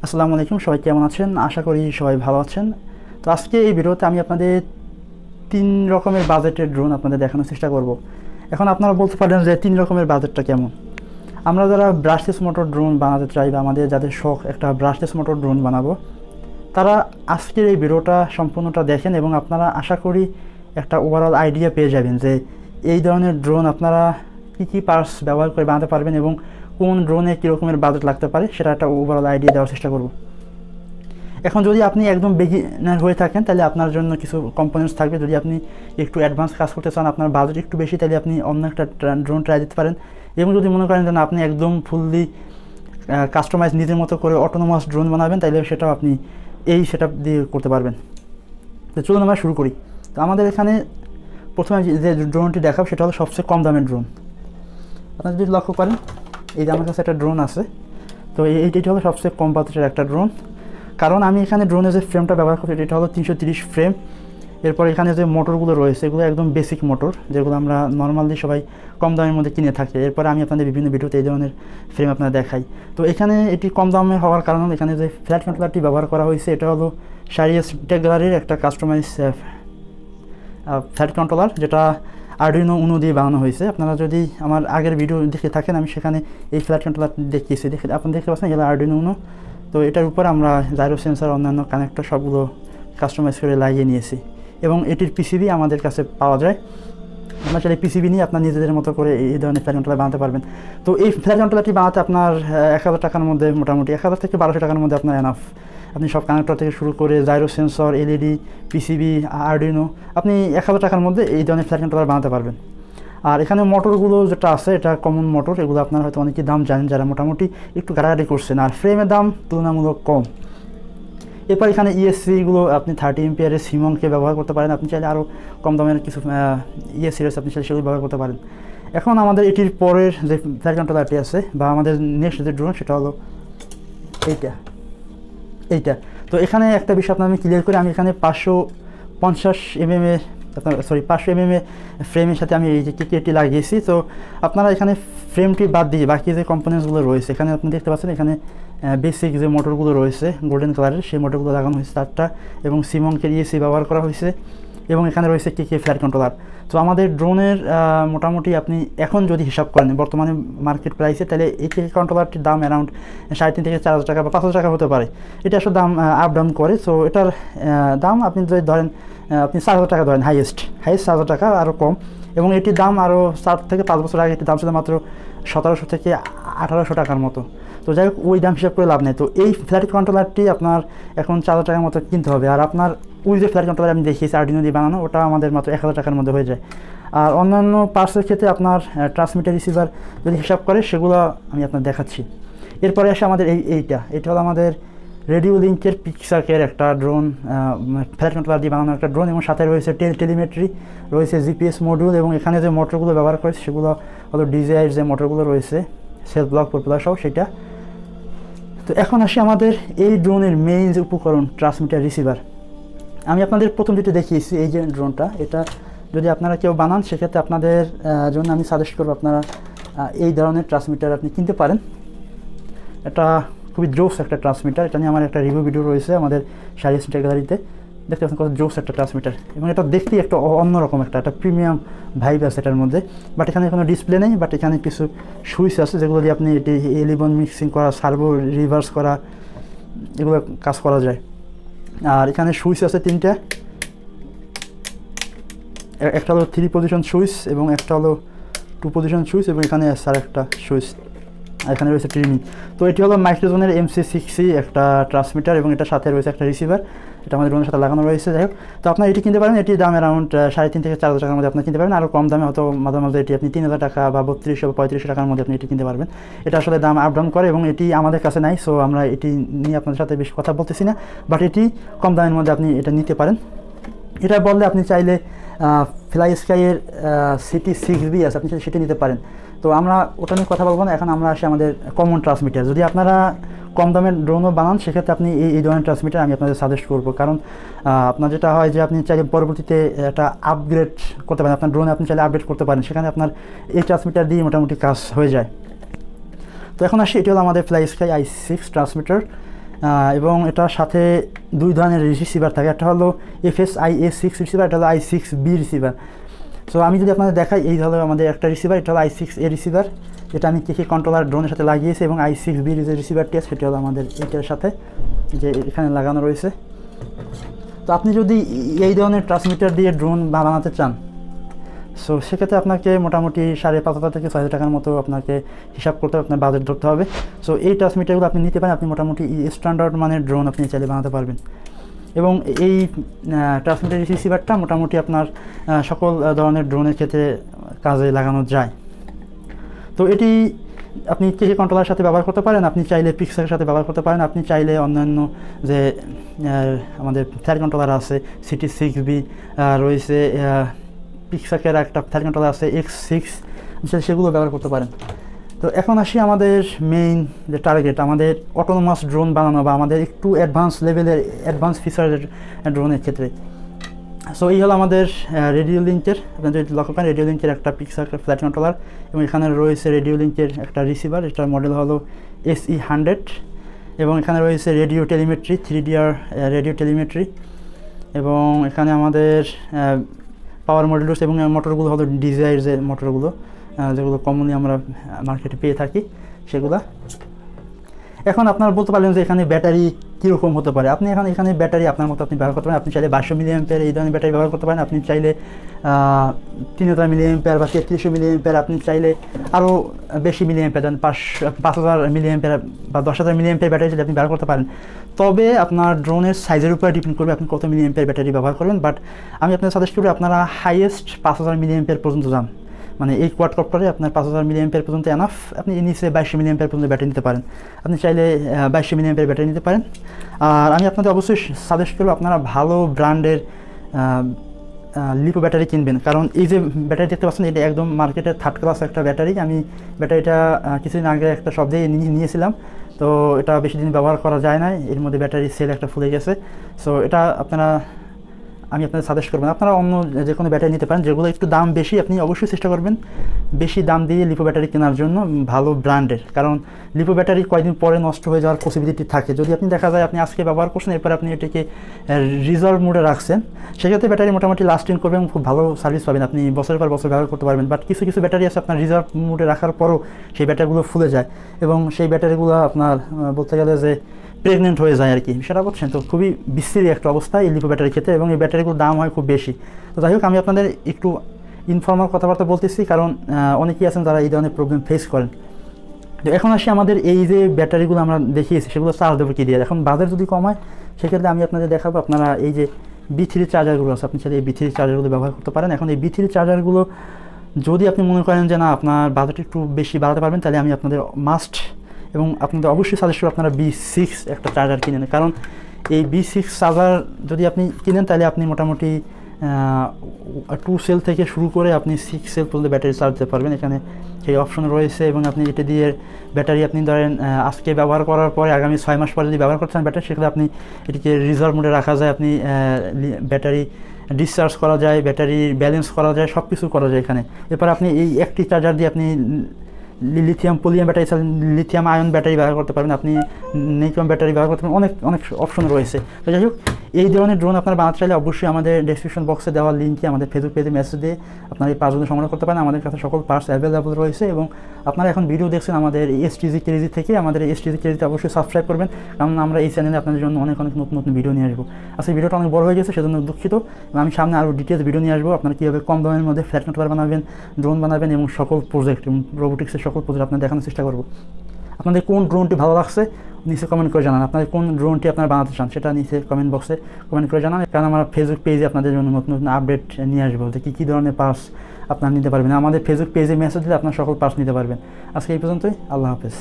আসসালামু আলাইকুম, সবাই কেমন আছেন? আশা করি সবাই ভালো আছেন। তো আজকে এই ভিডিওতে আমি আপনাদের 3 রকমের বাজেটের ড্রোন আপনাদের দেখানোর চেষ্টা করব। এখন আপনারা বলতে পারেন যে 3 রকমের বাজেটটা কেমন? আমরা যারা ব্রাশলেস মোটর ড্রোন বানাতে চাই বা আমাদের যাদের শখ একটা ব্রাশলেস মোটর ড্রোন বানাবো, তারা আজকের এই ভিডিওটা সম্পূর্ণটা দেখেন এবং আপনারা আশা করি একটা ওভারঅল আইডিয়া পেয়ে যাবেন যে এই ধরনের ড্রোন আপনারা কী পার্টস ব্যবহার করে বানাতে পারবেন এবং কোন ড্রোনে কী রকমের বাজেট লাগতে পারে সেটা একটা ওভারঅল আইডিয়া দেওয়ার চেষ্টা করব। এখন যদি আপনি একদম বিগিনার হয়ে থাকেন তাহলে আপনার জন্য কিছু কম্পোনেন্টস থাকবে। যদি আপনি একটু অ্যাডভান্স কাজ করতে চান, আপনার বাজেট একটু বেশি, তাহলে আপনি অন্য একটা ড্রোন ট্রাই দিতে পারেন। এবং যদি মনে করেন যে না, আপনি একদম ফুললি কাস্টমাইজ নিজের মতো করে অটোনোমাস ড্রোন বানাবেন, তাহলে সেটাও আপনি এই সেটআপ দিয়ে করতে পারবেন। তো চলুন আমরা শুরু করি। তো আমাদের এখানে প্রথমে যে ড্রোনটি দেখাবো সেটা হলো সবচেয়ে কম দামের ড্রোন। আপনারা যদি লক্ষ্য করেন, এই যে আমার কাছে একটা ড্রোন আছে। তো এইটি হলো সবচেয়ে কম বাজেটের একটা ড্রোন, কারণ আমি এখানে ড্রোনের যে ফ্রেমটা ব্যবহার করছি এটা হলো 330 ফ্রেম। এরপর এখানে যে মোটরগুলো রয়েছে এগুলো একদম বেসিক মোটর, যেগুলো আমরা নর্মালি সবাই কম দামের মধ্যে কিনে থাকি। এরপরে আমি আপনাদের বিভিন্ন ভিডিওতে এই ধরনের ফ্রেম আপনারা দেখাই। তো এখানে এটি কম দামে হওয়ার কারণে এখানে যে ফ্ল্যাট কন্ট্রোলারটি ব্যবহার করা হয়েছে এটা হলো শারিয়াস টেকগ্যালারির একটা কাস্টমাইজ ফ্ল্যাট কন্ট্রোলার, যেটা আরডুইনো উনো দিয়ে বানানো হয়েছে। আপনারা যদি আমার আগের ভিডিও দেখে থাকেন, আমি সেখানে এই ফ্ল্যাট কন্ট্রোলার দেখিয়েছি, আপনি দেখতে পাচ্ছেন এগুলো আরডুইনো উনো। তো এটার উপর আমরা জাইরো সেন্সর অন্যান্য কানেক্টর সবগুলো কাস্টমাইজ করে লাগিয়ে নিয়েছি এবং এটির পিসিবি আমাদের কাছে পাওয়া যায়। আপনার চাইলে পিসিবি নিয়ে আপনার নিজেদের মতো করে এই ধরনের ফ্ল্যাট কন্ট্রোলার বানাতে পারবেন। তো এই ফ্ল্যাট কন্ট্রোলারটি বানাতে আপনার 1000 টাকার মধ্যে, মোটামুটি 1000 থেকে 1200 টাকার মধ্যে আপনার এনাফ। আপনি সব কানেক্টর থেকে শুরু করে gyro sensor, LED, PCB, Arduino, আপনি 1000 টাকার মধ্যে এই ধরনের ফ্ল্যাট কন্ট্রোলার বানাতে পারবেন। আর এখানে মোটরগুলো যেটা আছে এটা কমন মোটর, এগুলো আপনারা হয়তো অনেকেই দাম জানেন যারা মোটামুটি একটু ঘাটাঘাটি করছেন, আর ফ্রেমের দাম তুলনামূলক কম। এরপর এখানে ইএসসিগুলো আপনি 30 এম্পিয়ারের সিমনকে ব্যবহার করতে পারেন। আপনি চাইলে আরও কম দামের কিছু ইএসসি রয়েছে, আপনি চাইলে সেগুলো ব্যবহার করতে পারেন। এখন আমাদের এটির পরের যে ফ্ল্যাট কন্ট্রোলারটি আছে বা আমাদের নেক্সট যে ড্রোন সেটা হলো এইটা। তো এখানে একটা বিষয় আপনার আমি ক্লিয়ার করি, আমি এখানে 550 mm এর 500 mm ফ্রেমের সাথে আমি এই যে কিকেটটি লাগিয়েছি। তো আপনারা এখানে ফ্রেমটি বাদ দিয়ে বাকি যে কম্পোনেন্টসগুলো রয়েছে এখানে আপনি দেখতে পাচ্ছেন, এখানে বেসিক যে মোটরগুলো রয়েছে গোল্ডেন কালারের সেই মোটরগুলো লাগানো হয়েছে 4টা এবং সিমনকের ইএসসি ব্যবহার করা হয়েছে এবং এখানে রয়েছে কে ফ্ল্যাট কন্ট্রোলার। তো আমাদের ড্রোনের মোটামুটি আপনি এখন যদি হিসাব করেন বর্তমানে মার্কেট প্রাইসে, তাহলে এই কে কন্ট্রোলারটির দাম অ্যারাউন্ড 3.5 থেকে 4,000 টাকা বা 5,000 টাকা হতে পারে। এটা আসলে দাম আপ ডাউন করে। সো এটার দাম আপনি যদি ধরেন আপনি 4,000 টাকা ধরেন, হাইয়েস্ট 4,000 টাকা, আরও কম। এবং এটির দাম আরও 4 থেকে 5 বছর আগে এটির দাম ছিল মাত্র 1700 থেকে 1800 টাকার মতো। তো যাই হোক, ওই দাম হিসাব করে লাভ নেই। তো এই ফ্ল্যাট কন্ট্রোলারটি আপনার এখন 4,000 টাকার মতো কিনতে হবে। আর আপনার ওই যে ফ্ল্যাট কন্ট্রোলার আমি দেখিয়েছি আরডুইনো দিয়ে বানানো, ওটা আমাদের মাত্র 1000 টাকার মধ্যে হয়ে যায়। আর অন্যান্য পার্টসের ক্ষেত্রে আপনার ট্রান্সমিটার রিসিভার যদি হিসাব করে সেগুলো আমি আপনার দেখাচ্ছি। এরপরে আসে আমাদের এইটা হলো আমাদের রেডিও লিঙ্কের পিক্সাকের একটা ড্রোন, ফ্ল্যাট কন্ট্রোলার দিয়ে বানানো একটা ড্রোন এবং সাথে রয়েছে টেলিমেট্রি, রয়েছে জিপিএস মডিউল এবং এখানে যে মোটরগুলো ব্যবহার করেছে সেগুলো হলো ডিজিআইয়ের যে মোটরগুলো রয়েছে সেলফ ব্লক প্রপেলার সহ সেটা। তো এখন আসি আমাদের এই ড্রোনের মেইন যে উপকরণ ট্রান্সমিটার রিসিভার। আমি আপনাদের প্রথম যেটা দেখিয়েছি এই যে ড্রোনটা, এটা যদি আপনারা কেউ বানান সেক্ষেত্রে আপনাদের জন্য আমি সাজেস্ট করবো আপনারা এই ধরনের ট্রান্সমিটার আপনি কিনতে পারেন। এটা খুবই জোস একটা ট্রান্সমিটার, এটা নিয়ে আমার একটা রিভিউ ভিডিও রয়েছে আমাদের শারিয়াস টেকগ্যালারিতে, দেখতে পাচ্ছেন কত জোস একটা ট্রান্সমিটার। এবং এটা দেখতেই একটা অন্যরকম একটা প্রিমিয়াম ভাইব আছে এটার মধ্যে। বাট এখানে কোনো ডিসপ্লে নেই, বাট এখানে কিছু সুইচ আছে যেগুলো দিয়ে আপনি এটি এলিবন মিক্সিং করা, সার্ভো রিভার্স করা, এগুলো কাজ করা যায়। আর এখানে সুইচ আছে 3টা, একটা হলো 3 পজিশন সুইচ এবং একটা হলো 2 পজিশন সুইচ এবং এখানে আছে আর একটা সুইচ, আর এখানে রয়েছে ট্রিমিং। তো এটি হলো মাইক্রোজনের MC6C একটা ট্রান্সমিটার এবং এটার সাথে রয়েছে একটা রিসিভার, এটা আমাদের ড্রোনের সাথে লাগানো রয়েছে। যাই হোক, তো আপনার এটি কিনতে পারেন, এটির দাম অ্যারাউন্ড 3.5 থেকে 4,000 টাকার মধ্যে আপনি কিনতে পারবেন। আরও কম দামে হয়তো মাঝে মাঝে এটি আপনি 3,000 টাকা বা 3200 বা 3500 টাকার মধ্যে আপনি এটি কিনতে পারবেন। এটা আসলে দাম আপ ডাউন করে এবং এটি আমাদের কাছে নাই, সো আমরা এটি নিয়ে আপনাদের সাথে বেশি কথা বলতেছি না। বাট এটি কম দামের মধ্যে আপনি এটা নিতে পারেন। এটা বললে আপনি চাইলে ফ্লাই স্কাইয়ের CT6B আছে, আপনি সেটা নিতে পারেন। তো আমরা ওটা নিয়ে কথা বলবো না, এখন আমরা আসি আমাদের কমন ট্রান্সমিটার। যদি আপনারা কম দামের ড্রোনও বানান সেক্ষেত্রে আপনি এই ধরনের ট্রান্সমিটার আমি আপনাদের সাজেস্ট করবো। কারণ আপনার যেটা হয় যে আপনি চাইলে পরবর্তীতে একটা আপগ্রেড করতে পারেন, আপনার ড্রোনে আপনি চাইলে আপডেট করতে পারেন, সেখানে আপনার এই ট্রান্সমিটার দিয়ে মোটামুটি কাজ হয়ে যায়। তো এখন আসি, এটি হলো আমাদের ফ্লাই স্কাই i6 ট্রান্সমিটার। এবং এটার সাথে দুই ধরনের রিসিভার থাকে, একটা হলো FS-IA6 রিসিভার, এটা হলো I6B রিসিভার। সো আমি যদি আপনাদের দেখাই, এই হলো আমাদের একটা রিসিভার, এটা হলো I6A রিসিভার, যেটা আমি কেকে কন্ট্রোলার ড্রোনের সাথে লাগিয়েছি, এবং I6B যে রিসিভারটি আছে সেটি হলো আমাদের এটার সাথে যে এখানে লাগানো রয়েছে। তো আপনি যদি এই ধরনের ট্রান্সমিটার দিয়ে ড্রোন বানাতে চান, সো সেক্ষেত্রে আপনাকে মোটামুটি 5,500 থেকে 6,000 টাকার মতো আপনাকে হিসাব করতে হবে, আপনার বাজেট ধরতে হবে। সো এই ট্রান্সমিটারগুলো আপনি নিতে পারেন, আপনি মোটামুটি স্ট্যান্ডার্ড মানের ড্রোন আপনি চাইলে বানাতে পারবেন। এবং এই ট্রান্সমিটার রিসিভারটা মোটামুটি আপনার সকল ধরনের ড্রোনের ক্ষেত্রে কাজে লাগানো যায়। তো এটি আপনি কেকে কন্ট্রোলারের সাথে ব্যবহার করতে পারেন, আপনি চাইলে পিক্সারের সাথে ব্যবহার করতে পারেন, আপনি চাইলে অন্যান্য যে আমাদের ফ্লাইট কন্ট্রোলার আছে CT6B রয়েছে, পিক্সারের একটা ফ্লাইট কন্ট্রোলার আছে X6, সেগুলো ব্যবহার করতে পারেন। তো এখন আসি আমাদের মেইন যে টার্গেট, আমাদের অটোনোমাস ড্রোন বানানো বা আমাদের একটু অ্যাডভান্স লেভেলের অ্যাডভান্স ফিচারের ড্রোনের ক্ষেত্রে। সো এই হলো আমাদের রেডিও লিঙ্কের, আপনি যদি লক্ষ্য করেন রেডিও লিঙ্কের একটা পিক্সার ফ্লাইট কন্ট্রোলার, এবং এখানে রয়েছে রেডিও লিঙ্কের একটা রিসিভার, এটার মডেল হলো SE100, এবং এখানে রয়েছে radio telemetry 3DR radio telemetry, এবং এখানে আমাদের পাওয়ার মডিউলস এবং মোটরগুলো হলো DJI যে মোটরগুলো যেগুলো কমনলি আমরা মার্কেটে পেয়ে থাকি সেগুলা। এখন আপনারা বলতে পারলেন যে এখানে ব্যাটারি কীরকম হতে পারে, আপনি এখানে ব্যাটারি আপনার মতো আপনি ব্যবহার করতে পারেন, আপনি চাইলে 2200 mAh এই ধরনের ব্যাটারি ব্যবহার করতে পারেন, আপনি চাইলে 3000 mAh বা 3300 mAh, আপনি চাইলে আরও বেশি mAh দেন 5000 mAh বা 10,000 mAh ব্যাটারি চাইলে আপনি ব্যবহার করতে পারেন। তবে আপনার ড্রোনের সাইজের উপরে ডিপেন্ড করবে আপনি কত mAh ব্যাটারি ব্যবহার করবেন, বাট আমি আপনার সাজেস্ট করি আপনারা হাইয়েস্ট 5000 mAh পর্যন্ত যান, মানে এই কোয়াডকপ্টারে আপনার 5000 mAh পর্যন্ত এনাফ, আপনি নিচে 2200 mAh পর্যন্ত ব্যাটারি নিতে পারেন, আপনি চাইলে 2200 mAh ব্যাটারি নিতে পারেন। আর আমি আপনাদের অবশ্যই সাজেস্ট করবো আপনারা ভালো ব্র্যান্ডের লিপো ব্যাটারি কিনবেন, কারণ এই যে ব্যাটারি দেখতে পাচ্ছেন এটা একদম মার্কেটের থার্ড ক্লাস একটা ব্যাটারি। আমি ব্যাটারিটা কিছুদিন আগে একটা শপে নিয়েছিলাম, তো এটা বেশি দিন ব্যবহার করা যায় না, এর মধ্যে ব্যাটারি সেল একটা ফুলে গেছে। সো এটা আমি আপনাদের সাজেস্ট করবেন আপনারা অন্য যে কোনো ব্যাটারি নিতে পারেন, যেগুলো একটু দাম বেশি, আপনি অবশ্যই চেষ্টা করবেন বেশি দাম দিয়ে লিপো ব্যাটারি কেনার জন্য, ভালো ব্র্যান্ডের, কারণ লিপো ব্যাটারি কয়েকদিন পরে নষ্ট হয়ে যাওয়ার পসিবিলিটি থাকে। যদি আপনি দেখা যায় আপনি আজকে ব্যবহার করছেন, এরপর আপনি এটাকে রিজার্ভ মোডে রাখছেন, সেক্ষেত্রে ব্যাটারি মোটামুটি লাস্টিং করবে এবং খুব ভালো সার্ভিস পাবেন, আপনি বছরের পর বছর ব্যবহার করতে পারবেন। বাট কিছু কিছু ব্যাটারি আছে আপনার রিজার্ভ মোডে রাখার পরও সেই ব্যাটারিগুলো ফুলে যায়, এবং সেই ব্যাটারিগুলো আপনার বলতে গেলে যে প্রেগনেন্ট হয়ে যায় আর কি, সেটা বলছেন। তো খুবই বিশ্রী একটা অবস্থা এই লিপো ব্যাটারির ক্ষেত্রে, এবং এই ব্যাটারিগুলোর দাম হয় খুব বেশি। তো যাই হোক, আমি আপনাদের একটু ইনফর্মাল কথাবার্তা বলতেছি, কারণ অনেকেই আছেন যারা এই ধরনের প্রবলেম ফেস করেন। তো এখন আসি আমাদের এই যে ব্যাটারিগুলো আমরা দেখিয়েছি সেগুলো চার্জ দেবো কী দিয়ে। এখন বাজেট যদি কম হয় সেক্ষেত্রে আমি আপনাদের দেখাবো, আপনারা এই যে B3 চার্জারগুলো আছে, আপনি চাইলে এই B3 চার্জারগুলো ব্যবহার করতে পারেন। এখন এই B3 চার্জারগুলো যদি আপনি মনে করেন যে না আপনার বাজেট একটু বেশি বাড়াতে পারবেন, তাহলে আমি আপনাদের মাস্ট এবং আপনাদের অবশ্যই সাজেস্ট করব আপনারা B6 একটা চার্জার কিনেন, কারণ এই B6 চার্জার যদি আপনি কিনেন তাহলে আপনি মোটামুটি 2 সেল থেকে শুরু করে আপনি 6 সেল পর্যন্ত ব্যাটারি চার্জ দিতে পারবেন, এখানে সেই অপশন রয়েছে। এবং আপনি এটা দিয়ে ব্যাটারি আপনি ধরেন আজকে ব্যবহার করার পরে আগামী 6 মাস পরে যদি ব্যবহার করতে চান ব্যাটারি, সেক্ষেত্রে আপনি এটিকে রিজার্ভ মোডে রাখা যায়, আপনি ব্যাটারি ডিসচার্জ করা যায়, ব্যাটারি ব্যালেন্স করা যায়, সব কিছু করা যায় এখানে। এরপর আপনি এই একটি চার্জার দিয়ে আপনি lithium polymer battery, lithium ion battery ব্যবহার করতে পারবেন, আপনি নিকন ব্যাটারি ব্যবহার করতে পারবেন, অনেক অনেক অপশন রয়েছে। তো যাই হোক, এই ধরনের ড্রোন আপনারা বানাতে চাইলে অবশ্যই আমাদের ডেসক্রিপশন বক্সে দেওয়া লিঙ্কে আমাদের ফেসবুক পেজে মেসেজ দিয়ে আপনারা এই পার্টসগুলো সংগ্রহ করতে পারেন। আমাদের কাছে সকল পার্টস অ্যাভেলেবল রয়েছে, এবং আপনারা এখন ভিডিও দেখছেন আমাদের STG ক্রেজি থেকে। আমাদের STG ক্রেজিতে অবশ্যই সাবস্ক্রাইব করবেন, কারণ আমরা এই চ্যানেলে আপনাদের জন্য অনেক অনেক নতুন নতুন ভিডিও নিয়ে আসবো। আজকে ভিডিওটা অনেক বড় হয়ে গেছে, সেজন্য দুঃখিত। এবং আমি সামনে আরও ডিটেলস ভিডিও নিয়ে আসবো, আপনারা কীভাবে কম দামের মধ্যে ফ্ল্যাট কন্ট্রোলার বানাবেন, ড্রোন বানাবেন, এবং সকল প্রজেক্ট এবং রোবোটিক্সের সকল প্রজেক্ট আপনার দেখানোর চেষ্টা করবো। আপনাদের কোন ড্রোনটি ভালো লাগছে নিচে কমেন্ট করে জানান, আপনাদের কোন ড্রোনটি আপনারা বানাতে চান সেটা নিচে কমেন্ট বক্সে কমেন্ট করে জানান, কারণ আমরা ফেসবুক পেজে আপনাদের জন্য নতুন নতুন আপডেট নিয়ে আসবো যে কী ধরনের পার্টস আপনারা নিতে পারবেন। আমাদের ফেসবুক পেজে মেসেজ দিলে আপনার সকল পার্টস নিতে পারবেন। আজকে এই পর্যন্তই, আল্লাহ হাফেজ।